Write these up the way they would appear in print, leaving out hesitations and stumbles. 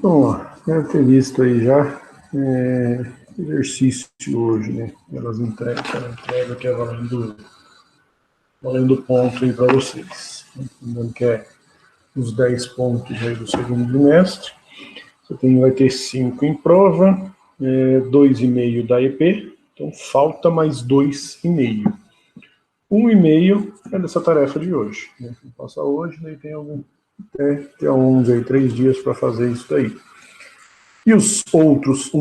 Bom, deve ter visto aí já exercício hoje, né? Elas entregam que é valendo ponto aí para vocês. Lembrando que é os 10 pontos aí do segundo bimestre. Você vai ter 5 em prova, 2,5 da EP, então falta mais 2,5. 1,5 é dessa tarefa de hoje. Né? Passa hoje, daí tem até dia 11, aí, 3 dias para fazer isso daí. E os outros,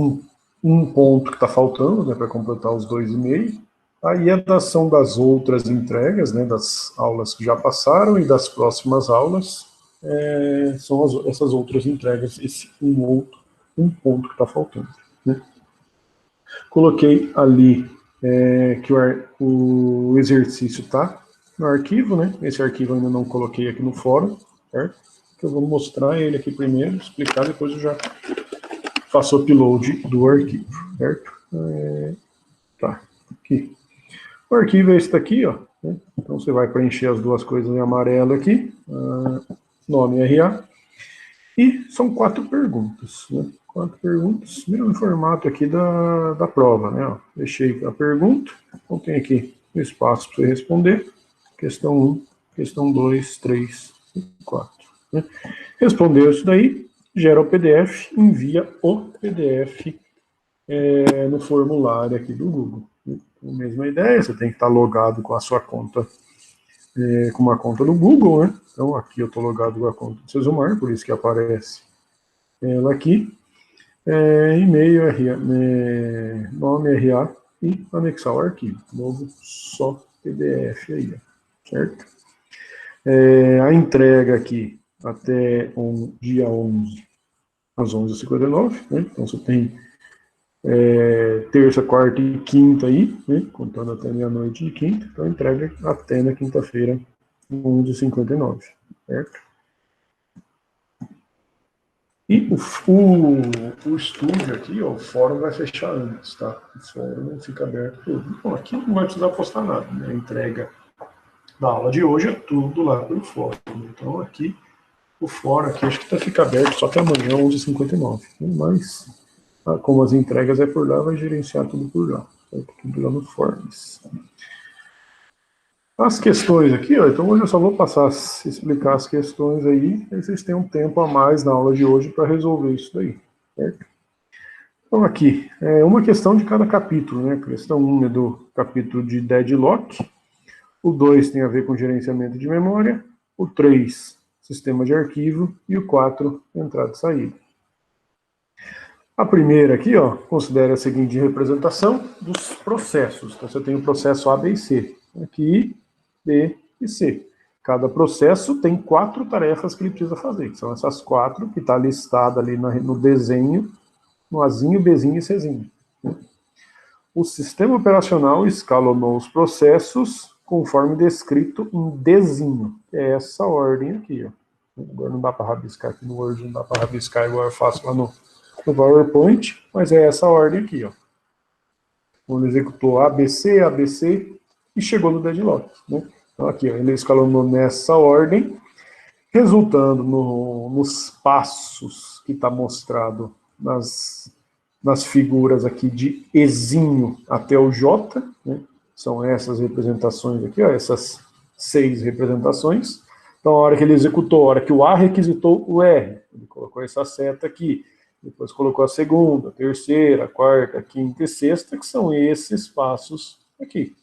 um ponto que está faltando, né, para completar os 2,5, aí são das outras entregas, né, das aulas que já passaram e das próximas aulas, são essas outras entregas, esse um ponto que está faltando. Né. Coloquei ali que o exercício está no arquivo, né, esse arquivo eu ainda não coloquei aqui no fórum, certo? Eu vou mostrar ele aqui primeiro, explicar, depois eu já faço o upload do arquivo, certo? Tá, aqui. O arquivo é esse daqui, ó. Né? Então você vai preencher as duas coisas em amarelo aqui, nome RA, e são 4 perguntas, né? 4 perguntas, viram o formato aqui da prova, né? Ó, deixei a pergunta, então tem aqui o espaço para você responder, questão 1, questão 2, 3 e 4. Né? Respondeu isso daí, gera o PDF, envia o PDF no formulário aqui do Google. A mesma ideia, você tem que estar logado com a sua conta, com uma conta do Google, né? Então aqui eu estou logado com a conta do Sesumar, por isso que aparece ela aqui. E-mail, nome, RA e anexar o arquivo. Novo só PDF aí, certo? A entrega aqui até dia 11, às 11h59, né? Então você tem terça, quarta e quinta aí, né? Contando até meia-noite de quinta, então entrega até na quinta-feira, 11h59, certo? E o estúdio aqui, ó, o fórum vai fechar antes, tá? O fórum não fica aberto tudo. Bom, aqui não vai precisar postar nada, né? A entrega da aula de hoje é tudo lá pelo fórum. Então aqui, o fórum aqui, acho que fica aberto só até amanhã, 11h59. Mas, como as entregas é por lá, vai gerenciar tudo por lá. Certo? Tudo lá no Forms. As questões aqui, ó, então hoje eu só vou explicar as questões aí vocês têm um tempo a mais na aula de hoje para resolver isso daí, certo? Então aqui, uma questão de cada capítulo, né? A questão 1 é do capítulo de deadlock, o 2 tem a ver com gerenciamento de memória, o 3, sistema de arquivo, e o 4, entrada e saída. A primeira aqui, ó, considera a seguinte representação dos processos. Então você tem o processo A, B e C. Aqui, B e C. Cada processo tem 4 tarefas que ele precisa fazer. São essas 4 que está listada ali no desenho, no Azinho, Bzinho e Czinho. O sistema operacional escalonou os processos conforme descrito em Dzinho. É essa ordem aqui, ó. Agora não dá para rabiscar aqui no Word, não dá para rabiscar igual eu faço lá no PowerPoint, mas é essa ordem aqui, ó. Ele executou ABC, ABC e chegou no deadlock, né? Então aqui, ó, ele escalonou nessa ordem, resultando nos passos que está mostrado nas figuras aqui de Ezinho até o J, né? São essas representações aqui, ó, essas 6 representações. Então, a hora que ele executou, a hora que o A requisitou o R, ele colocou essa seta aqui, depois colocou a segunda, a terceira, a quarta, a quinta e sexta, que são esses passos aqui.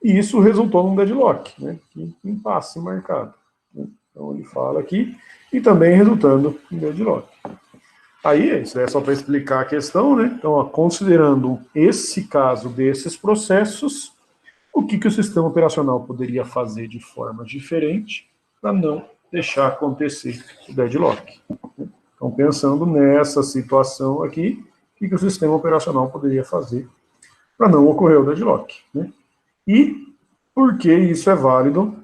E isso resultou num deadlock, né? Impasse marcado. Né? Então ele fala aqui, e também resultando em deadlock. Aí, isso é só para explicar a questão, né? Então, ó, considerando esse caso desses processos, o que o sistema operacional poderia fazer de forma diferente para não deixar acontecer o deadlock? Então, pensando nessa situação aqui, o que o sistema operacional poderia fazer para não ocorrer o deadlock? Né? E por que isso é válido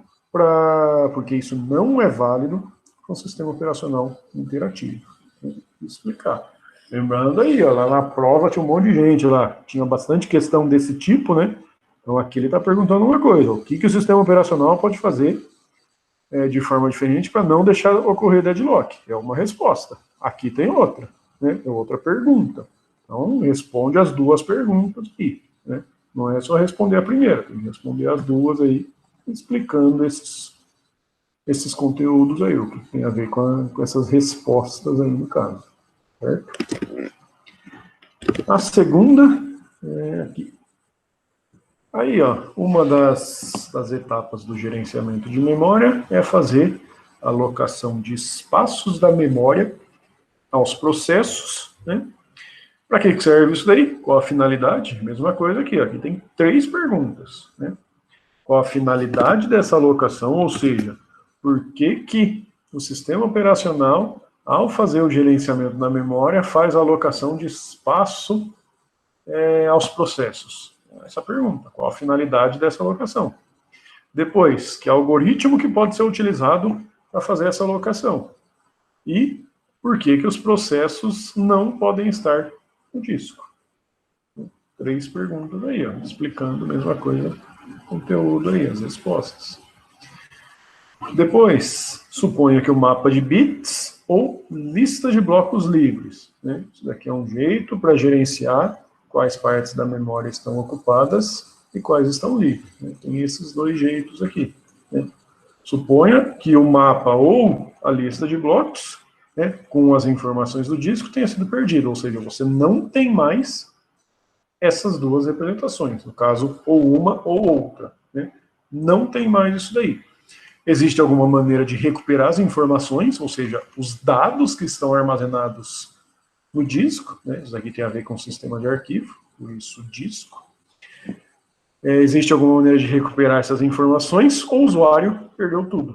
porque isso não é válido com o sistema operacional interativo? Vou explicar. Lembrando aí, ó, lá na prova tinha um monte de gente lá, tinha bastante questão desse tipo, né? Então aqui ele está perguntando uma coisa, o que o sistema operacional pode fazer de forma diferente para não deixar ocorrer deadlock? É uma resposta. aqui tem outra, né? É outra pergunta. Então, responde as duas perguntas aqui, né? Não é só responder a primeira, tem que responder as duas aí, explicando esses conteúdos aí, o que tem a ver com essas respostas aí no caso, certo? A segunda é aqui. Aí, ó, uma das etapas do gerenciamento de memória é fazer a alocação de espaços da memória aos processos, né? Para que serve isso daí? Qual a finalidade? Mesma coisa aqui, ó. Aqui tem 3 perguntas, né? Qual a finalidade dessa alocação, ou seja, por que o sistema operacional, ao fazer o gerenciamento da memória, faz a alocação de espaço aos processos? Essa pergunta, qual a finalidade dessa alocação? Depois, que algoritmo que pode ser utilizado para fazer essa alocação? E por que os processos não podem estar no disco? 3 perguntas aí, ó, explicando a mesma coisa, conteúdo aí, as respostas. Depois, suponha que o mapa de bits ou lista de blocos livres, né? Isso daqui é um jeito para gerenciar quais partes da memória estão ocupadas e quais estão livres, né? Tem esses 2 jeitos aqui, né? Suponha que o mapa ou a lista de blocos, né, com as informações do disco tenha sido perdido, ou seja, você não tem mais essas 2 representações, no caso, ou uma ou outra, né? Não tem mais isso daí. Existe alguma maneira de recuperar as informações, ou seja, os dados que estão armazenados no disco, né? Isso aqui tem a ver com o sistema de arquivo, por isso disco. Existe alguma maneira de recuperar essas informações, ou o usuário perdeu tudo.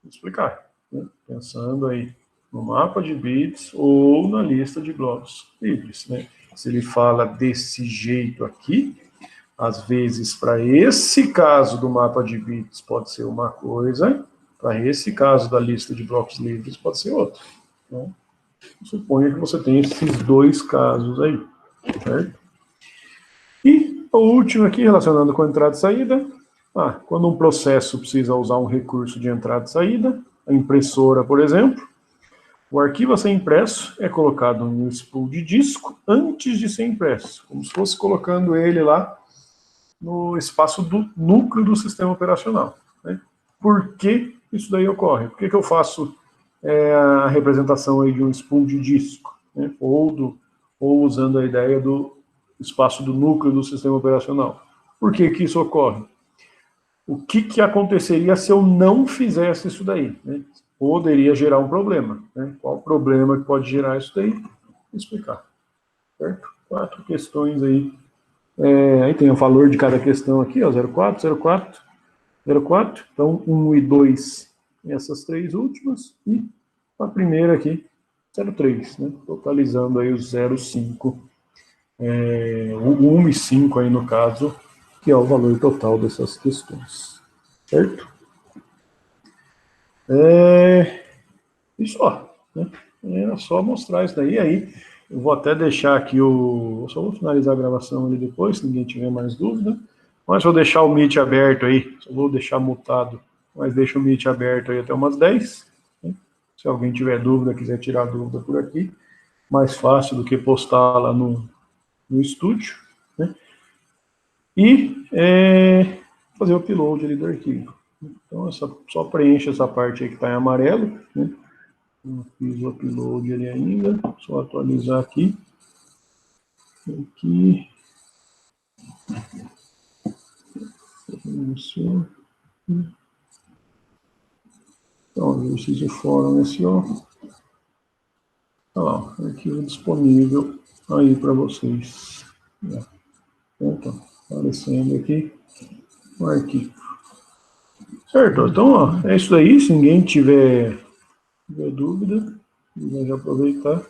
Vou explicar, né? Pensando aí no mapa de bits ou na lista de blocos livres, né? Se ele fala desse jeito aqui, às vezes, para esse caso do mapa de bits pode ser uma coisa, para esse caso da lista de blocos livres pode ser outra. Então, suponha que você tem esses 2 casos aí, certo? E o último aqui, relacionado com entrada e saída. Quando um processo precisa usar um recurso de entrada e saída, a impressora, por exemplo, o arquivo a ser impresso é colocado no spool de disco antes de ser impresso, como se fosse colocando ele lá no espaço do núcleo do sistema operacional, né? Por que isso daí ocorre? Por que eu faço a representação aí de um spool de disco, né? ou usando a ideia do espaço do núcleo do sistema operacional? Por que isso ocorre? O que aconteceria se eu não fizesse isso daí, né? Poderia gerar um problema, né? Qual o problema que pode gerar isso daí? Vou explicar, certo? 4 questões aí. Aí tem o valor de cada questão aqui, ó, 04, 04, 04. Então, 1 e 2, essas 3 últimas. E a primeira aqui, 03, né? Totalizando aí os 05. O 1 e 5 aí no caso, que é o valor total dessas questões. Certo? E só, né? Era só mostrar isso daí. Aí eu vou até deixar aqui eu só vou finalizar a gravação ali depois, se ninguém tiver mais dúvida. Mas vou deixar o Meet aberto aí, só vou deixar mutado, mas deixo o Meet aberto aí até umas 10. Né? Se alguém tiver dúvida, quiser tirar dúvida por aqui, mais fácil do que postar lá no estúdio. Né? E fazer o upload ali do arquivo. Então, só preenche essa parte aí que está em amarelo, né? Não fiz o upload ali ainda, só atualizar aqui. Aqui. Então, exercício fórum SEO. Olha lá, arquivo disponível aí para vocês. Então, aparecendo aqui o arquivo. Certo, então, ó, é isso aí. Se ninguém tiver dúvida, vamos aproveitar.